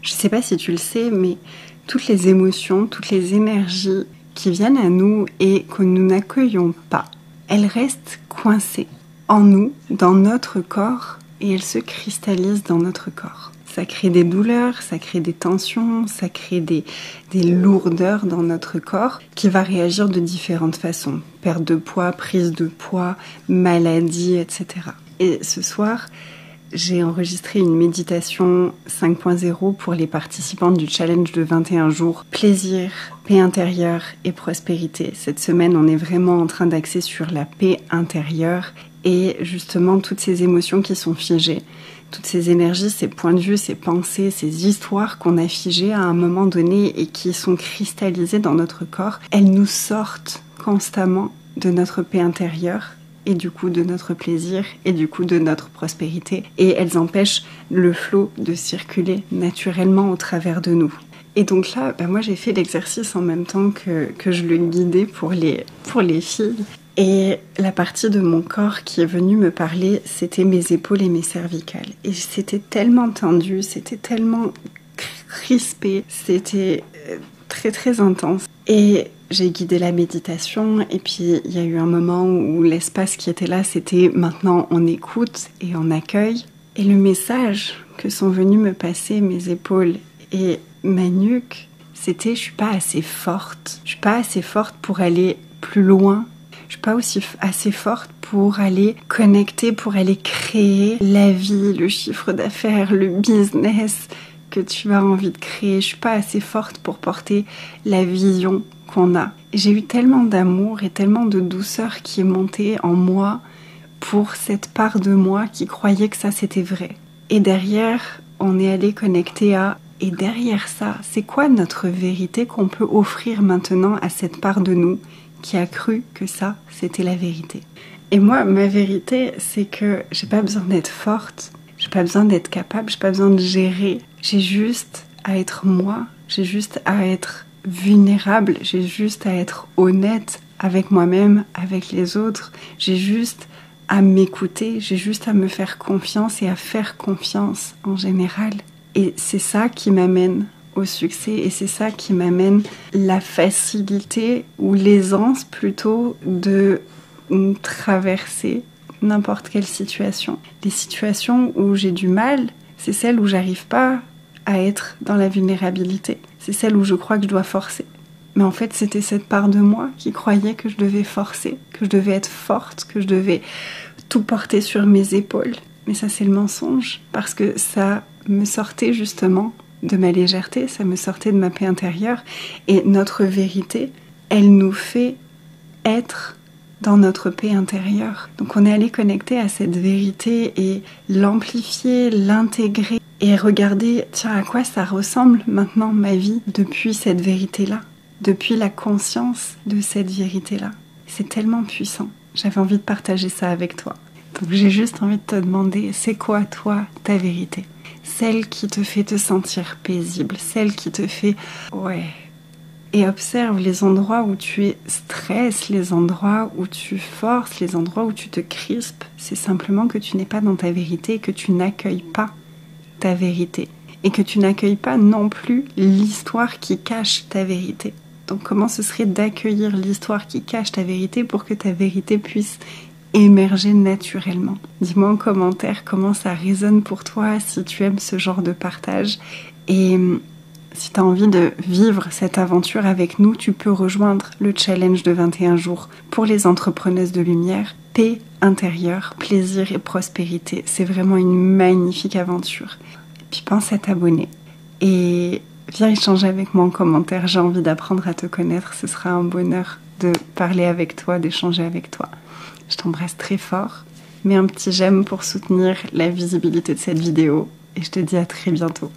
Je sais pas si tu le sais, mais toutes les émotions, toutes les énergies qui viennent à nous et que nous n'accueillons pas, elles restent coincées en nous, dans notre corps, et elles se cristallisent dans notre corps. Ça crée des douleurs, ça crée des tensions, ça crée des lourdeurs dans notre corps qui va réagir de différentes façons. Perte de poids, prise de poids, maladie, etc. Et ce soir, j'ai enregistré une méditation 5.0 pour les participants du challenge de 21 jours. Plaisir, paix intérieure et prospérité. Cette semaine, on est vraiment en train d'axer sur la paix intérieure et justement toutes ces émotions qui sont figées. Toutes ces énergies, ces points de vue, ces pensées, ces histoires qu'on a figées à un moment donné et qui sont cristallisées dans notre corps, elles nous sortent constamment de notre paix intérieure et du coup de notre plaisir et du coup de notre prospérité. Et elles empêchent le flot de circuler naturellement au travers de nous. Et donc là, moi j'ai fait l'exercice en même temps que je le guidais pour les filles. Et la partie de mon corps qui est venue me parler, c'était mes épaules et mes cervicales. Et c'était tellement tendu, c'était tellement crispé, c'était très très intense. Et j'ai guidé la méditation et puis il y a eu un moment où l'espace qui était là, c'était maintenant on écoute et on accueille. Et le message que sont venus me passer mes épaules et ma nuque, c'était je suis pas assez forte. Je suis pas assez forte pour aller plus loin. Je suis pas aussi assez forte pour aller connecter, pour aller créer la vie, le chiffre d'affaires, le business que tu as envie de créer. Je suis pas assez forte pour porter la vision qu'on a. J'ai eu tellement d'amour et tellement de douceur qui est montée en moi pour cette part de moi qui croyait que ça c'était vrai. Et derrière, on est allé connecter à... Et derrière ça, c'est quoi notre vérité qu'on peut offrir maintenant à cette part de nous qui a cru que ça, c'était la vérité. Et moi, ma vérité, c'est que j'ai pas besoin d'être forte, j'ai pas besoin d'être capable, j'ai pas besoin de gérer. J'ai juste à être moi, j'ai juste à être vulnérable, j'ai juste à être honnête avec moi-même, avec les autres. J'ai juste à m'écouter, j'ai juste à me faire confiance et à faire confiance en général. Et c'est ça qui m'amène au succès et c'est ça qui m'amène la facilité ou l'aisance plutôt de traverser n'importe quelle situation. Les situations où j'ai du mal, c'est celles où j'arrive pas à être dans la vulnérabilité. C'est celles où je crois que je dois forcer. Mais en fait, c'était cette part de moi qui croyait que je devais forcer, que je devais être forte, que je devais tout porter sur mes épaules. Mais ça, c'est le mensonge parce que ça me sortait justement de ma légèreté, ça me sortait de ma paix intérieure et notre vérité, elle nous fait être dans notre paix intérieure. Donc on est allé connecter à cette vérité et l'amplifier, l'intégrer et regarder, tiens, à quoi ça ressemble maintenant ma vie depuis cette vérité-là, depuis la conscience de cette vérité-là. C'est tellement puissant. J'avais envie de partager ça avec toi. Donc j'ai juste envie de te demander, c'est quoi toi ta vérité ? Celle qui te fait te sentir paisible, celle qui te fait ouais. Et observe les endroits où tu stresses, les endroits où tu forces, les endroits où tu te crispes. C'est simplement que tu n'es pas dans ta vérité, que tu n'accueilles pas ta vérité. Et que tu n'accueilles pas non plus l'histoire qui cache ta vérité. Donc comment ce serait d'accueillir l'histoire qui cache ta vérité pour que ta vérité puisse émerger naturellement. Dis-moi en commentaire comment ça résonne pour toi, si tu aimes ce genre de partage. Et si tu as envie de vivre cette aventure avec nous, tu peux rejoindre le challenge de 21 jours pour les entrepreneuses de lumière. Paix intérieure, plaisir et prospérité. C'est vraiment une magnifique aventure. Et puis pense à t'abonner. Et viens échanger avec moi en commentaire. J'ai envie d'apprendre à te connaître. Ce sera un bonheur de parler avec toi, d'échanger avec toi. Je t'embrasse très fort. Mets un petit j'aime pour soutenir la visibilité de cette vidéo. Et je te dis à très bientôt.